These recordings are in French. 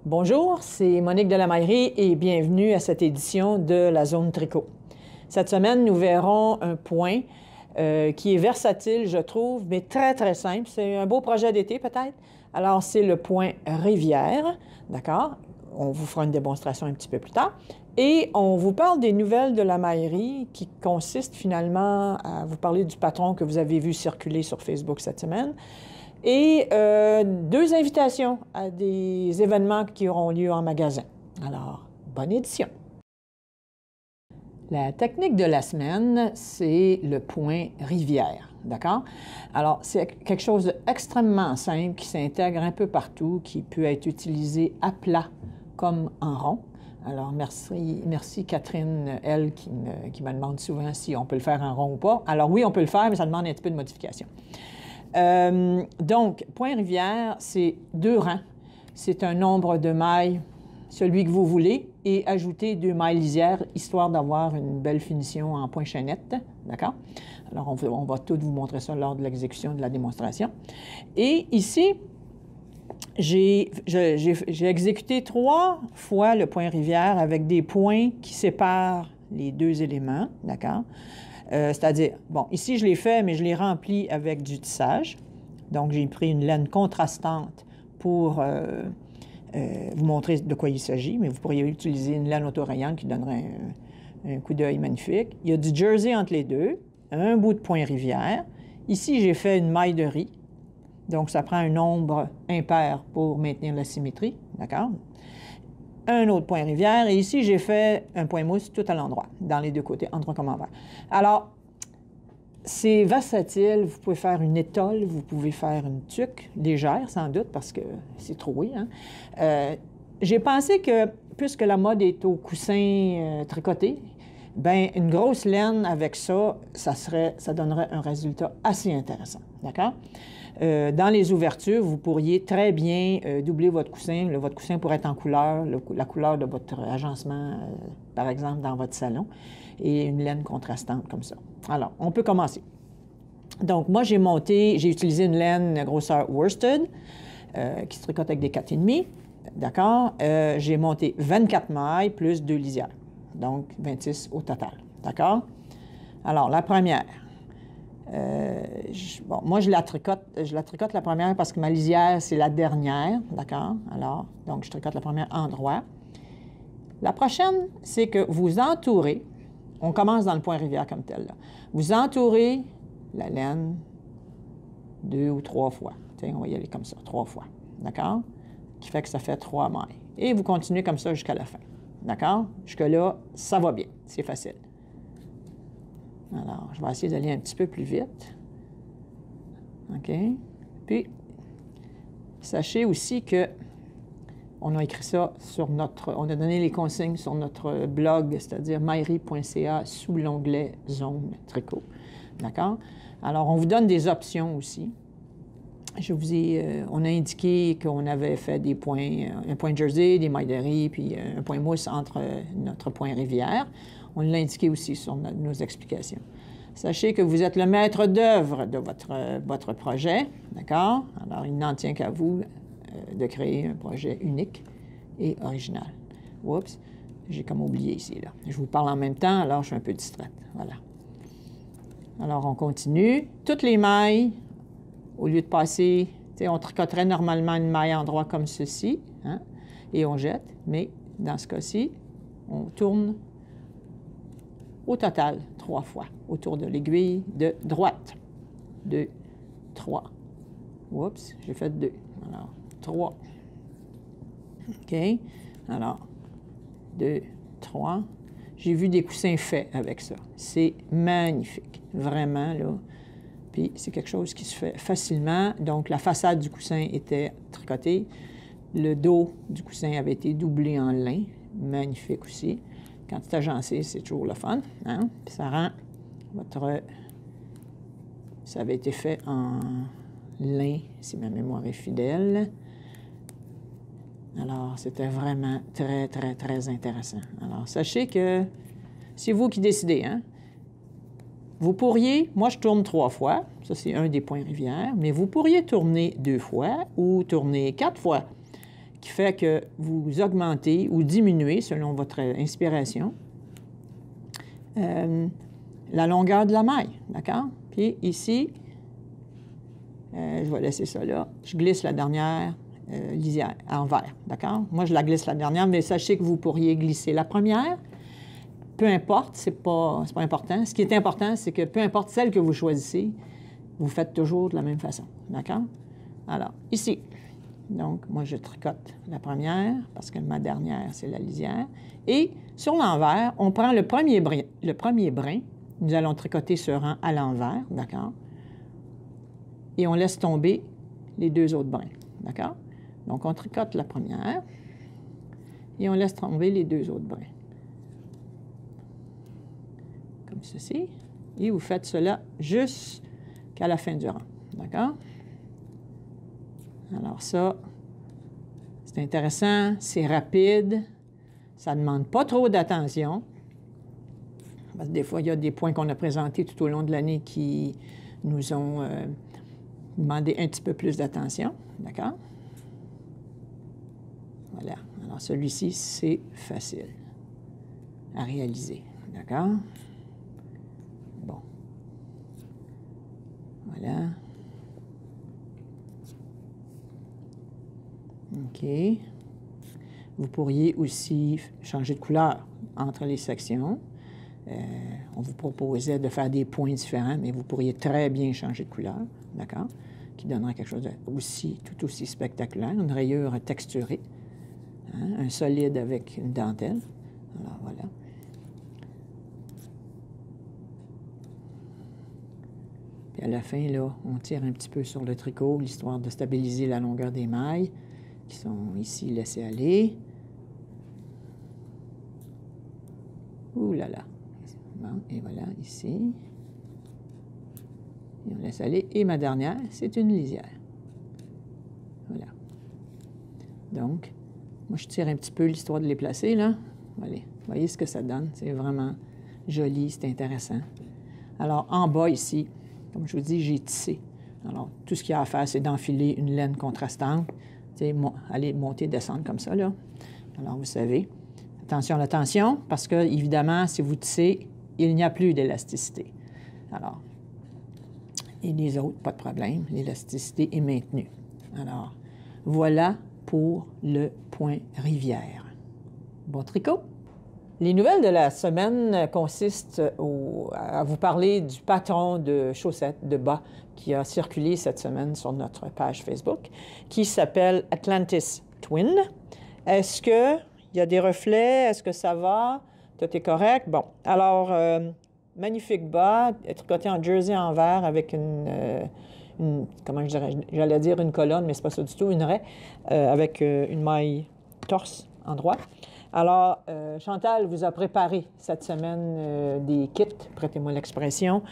Bonjour, c'est Monique Delamaillerie et bienvenue à cette édition de la Zone Tricot. Cette semaine, nous verrons un point qui est versatile, je trouve, mais très, très simple. C'est un beau projet d'été, peut-être. Alors, c'est le point rivière, d'accord? On vous fera une démonstration un petit peu plus tard. Et on vous parle des nouvelles de la maillerie qui consistent finalement à vous parler du patron que vous avez vu circuler sur Facebook cette semaine. Et deux invitations à des événements qui auront lieu en magasin. Alors, bonne édition! La technique de la semaine, c'est le point rivière, d'accord? Alors, c'est quelque chose d'extrêmement simple qui s'intègre un peu partout, qui peut être utilisé à plat comme en rond. Alors, merci Catherine, elle, qui me demande souvent si on peut le faire en rond ou pas. Alors oui, on peut le faire, mais ça demande un petit peu de modification. Donc, point rivière, c'est 2 rangs. C'est un nombre de mailles, celui que vous voulez, et ajouter 2 mailles lisières, histoire d'avoir une belle finition en point chaînette. D'accord? Alors, on va tout vous montrer ça lors de l'exécution de la démonstration. Et ici, j'ai exécuté 3 fois le point rivière avec des points qui séparent les 2 éléments. D'accord? C'est-à-dire, bon, ici, je l'ai fait, mais je l'ai rempli avec du tissage. Donc, j'ai pris une laine contrastante pour vous montrer de quoi il s'agit, mais vous pourriez utiliser une laine autorayante qui donnerait un coup d'œil magnifique. Il y a du jersey entre les deux, un bout de point rivière. Ici, j'ai fait une maille de riz. Donc, ça prend un nombre impair pour maintenir la symétrie, d'accord? Un autre point rivière, et ici, j'ai fait un point mousse tout à l'endroit, dans les 2 côtés, endroit comme envers. Alors, c'est versatile. Vous pouvez faire une étole, vous pouvez faire une tuque légère, sans doute, parce que c'est troué. Hein? J'ai pensé que, puisque la mode est au coussin tricoté, bien, une grosse laine avec ça, ça donnerait un résultat assez intéressant, d'accord? Dans les ouvertures, vous pourriez très bien doubler votre coussin. Votre coussin pourrait être en couleur, la couleur de votre agencement, par exemple, dans votre salon, et une laine contrastante comme ça. Alors, on peut commencer. Donc, moi, j'ai utilisé une laine grosseur worsted qui se tricote avec des 4,5. D'accord? J'ai monté 24 mailles plus 2 lisières. Donc, 26 au total. D'accord? Alors, la première. Bon, moi, je la tricote la première parce que ma lisière, c'est la dernière, d'accord? Alors, donc, je tricote la première en droit. La prochaine, c'est que vous entourez, on commence dans le point rivière comme tel, là. Vous entourez la laine 2 ou 3 fois. Tiens, on va y aller comme ça, 3 fois, d'accord? Qui fait que ça fait 3 mailles. Et vous continuez comme ça jusqu'à la fin, d'accord? Jusque-là, ça va bien, c'est facile. Alors, je vais essayer d'aller un petit peu plus vite. OK? Puis, sachez aussi que on a écrit ça sur on a donné les consignes sur notre blog, c'est-à-dire maillerie.ca, sous l'onglet Zone Tricot. D'accord? Alors, on vous donne des options aussi. On a indiqué qu'on avait fait des points, un point jersey, des mailles de riz, puis un point mousse entre notre point rivière. On l'a indiqué aussi sur nos explications. Sachez que vous êtes le maître d'œuvre de votre projet, d'accord? Alors, il n'en tient qu'à vous de créer un projet unique et original. Oups, j'ai comme oublié ici, là. Je vous parle en même temps, alors je suis un peu distraite. Voilà. Alors, on continue. Toutes les mailles, au lieu de passer, on tricoterait normalement une maille en droit comme ceci, hein, et on jette, mais dans ce cas-ci, on tourne au total 3 fois autour de l'aiguille de droite. 2, 3. Oups, j'ai fait 2. Alors, 3. OK. Alors, 2, 3. J'ai vu des coussins faits avec ça. C'est magnifique. Vraiment, là. Puis, c'est quelque chose qui se fait facilement. Donc, la façade du coussin était tricotée. Le dos du coussin avait été doublé en lin. Magnifique aussi. Quand c'est agencé, c'est toujours le fun. Hein? Puis ça rend ça avait été fait en lin, si ma mémoire est fidèle. Alors, c'était vraiment très, très, très intéressant. Alors, sachez que c'est vous qui décidez, hein? Vous pourriez, moi je tourne 3 fois, ça c'est un des points rivière, mais vous pourriez tourner 2 fois ou tourner 4 fois. qui fait que vous augmentez ou diminuez, selon votre inspiration, la longueur de la maille, d'accord? Puis ici, je vais laisser ça là. Je glisse la dernière lisière en vert, d'accord? Moi, je la glisse la dernière, mais sachez que vous pourriez glisser la première. Peu importe, c'est pas important. Ce qui est important, c'est que peu importe celle que vous choisissez, vous faites toujours de la même façon, d'accord? Alors, ici, donc, moi, je tricote la première, parce que ma dernière, c'est la lisière. Et sur l'envers, on prend le premier brin. Nous allons tricoter ce rang à l'envers, d'accord? Et on laisse tomber les deux autres brins, d'accord? Donc, on tricote la première et on laisse tomber les deux autres brins. Comme ceci. Et vous faites cela jusqu'à la fin du rang, d'accord? Alors ça, c'est intéressant, c'est rapide, ça ne demande pas trop d'attention. Parce que des fois, il y a des points qu'on a présentés tout au long de l'année qui nous ont demandé un petit peu plus d'attention, d'accord? Voilà. Alors celui-ci, c'est facile à réaliser, d'accord? Bon. Voilà. OK. Vous pourriez aussi changer de couleur entre les sections. On vous proposait de faire des points différents, mais vous pourriez très bien changer de couleur, d'accord? Qui donnerait quelque chose tout aussi spectaculaire, une rayure texturée, hein? Un solide avec une dentelle. Alors, voilà. Puis à la fin, là, on tire un petit peu sur le tricot, l'histoire de stabiliser la longueur des mailles, qui sont ici laissées aller. Ouh là là! Bon, et voilà, ici. Et on laisse aller. Et ma dernière, c'est une lisière. Voilà. Donc, moi, je tire un petit peu l'histoire de les placer, là. Allez, voyez ce que ça donne. C'est vraiment joli, c'est intéressant. Alors, en bas, ici, comme je vous dis, j'ai tissé. Alors, tout ce qu'il y a à faire, c'est d'enfiler une laine contrastante. Aller monter, descendre comme ça, là. Alors, vous savez. Attention, attention, parce que, évidemment, si vous tissez, il n'y a plus d'élasticité. Alors, et les autres, pas de problème, l'élasticité est maintenue. Alors, voilà pour le point rivière. Bon tricot! Les nouvelles de la semaine consistent à vous parler du patron de chaussettes de bas qui a circulé cette semaine sur notre page Facebook, qui s'appelle Atlantis Twin. Est-ce qu'il y a des reflets? Est-ce que ça va? Tout est correct? Bon. Alors, magnifique bas, tricoté en jersey en vert avec comment je dirais, j'allais dire une colonne, mais c'est pas ça du tout, une raie, avec une maille torse en droit. Alors, Chantal vous a préparé cette semaine des kits, prêtez-moi l'expression,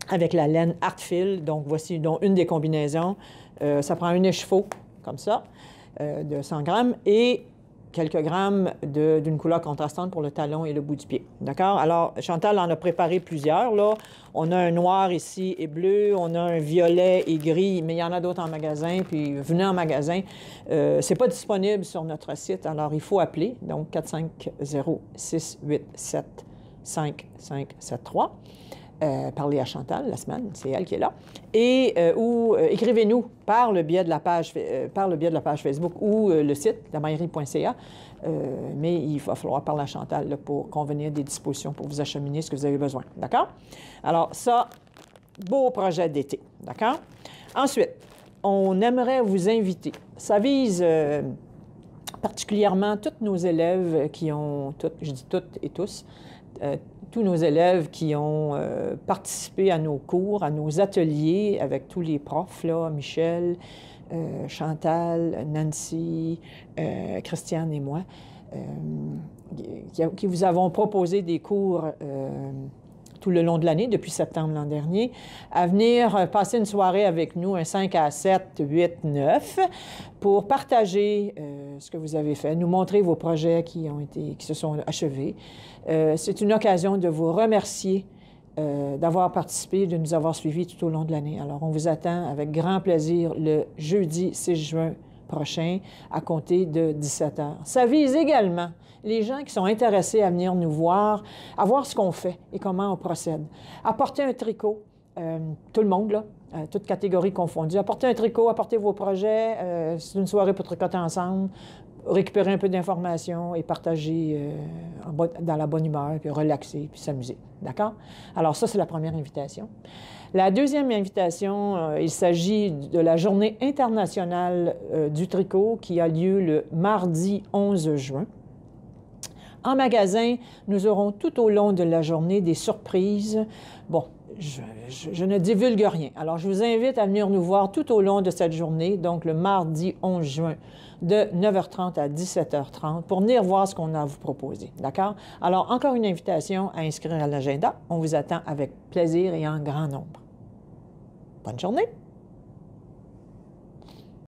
avec la laine Artfil. Donc, voici donc une des combinaisons. Ça prend un écheveau, comme ça, de 100 grammes, et quelques grammes d'une couleur contrastante pour le talon et le bout du pied. D'accord? Alors, Chantal en a préparé plusieurs, là. On a un noir ici et bleu, on a un violet et gris, mais il y en a d'autres en magasin, puis venez en magasin. C'est pas disponible sur notre site, alors il faut appeler, donc 450-687-5573. Parlez à Chantal la semaine, c'est elle qui est là. Et ou écrivez-nous par le biais de la page Facebook ou le site lamaillerie.ca. Mais il va falloir parler à Chantal là, pour convenir des dispositions pour vous acheminer ce que vous avez besoin. D'accord? Alors, ça, beau projet d'été. D'accord? Ensuite, on aimerait vous inviter. Ça vise particulièrement tous nos élèves qui ont, je dis toutes et tous, tous nos élèves qui ont participé à nos cours, à nos ateliers avec tous les profs, là, Michel, Chantal, Nancy, Christiane et moi, qui vous avons proposé des cours tout le long de l'année, depuis septembre l'an dernier, à venir passer une soirée avec nous, un 5 à 7, 8, 9, pour partager ce que vous avez fait, nous montrer vos projets qui se sont achevés. C'est une occasion de vous remercier d'avoir participé, de nous avoir suivis tout au long de l'année. Alors, on vous attend avec grand plaisir le jeudi 6 juin prochain à compter de 17 heures. Ça vise également les gens qui sont intéressés à venir nous voir, à voir ce qu'on fait et comment on procède. Apportez un tricot, tout le monde, là, toutes catégories confondues. Apportez un tricot, apportez vos projets. C'est une soirée pour tricoter ensemble, récupérer un peu d'informations et partager dans la bonne humeur, puis relaxer, puis s'amuser. D'accord? Alors ça, c'est la première invitation. La deuxième invitation, il s'agit de la Journée internationale du tricot qui a lieu le mardi 11 juin. En magasin, nous aurons tout au long de la journée des surprises. Bon, je ne divulgue rien. Alors, je vous invite à venir nous voir tout au long de cette journée, donc le mardi 11 juin, de 9h30 à 17h30, pour venir voir ce qu'on a à vous proposer. D'accord? Alors, encore une invitation à inscrire à l'agenda. On vous attend avec plaisir et en grand nombre. Bonne journée!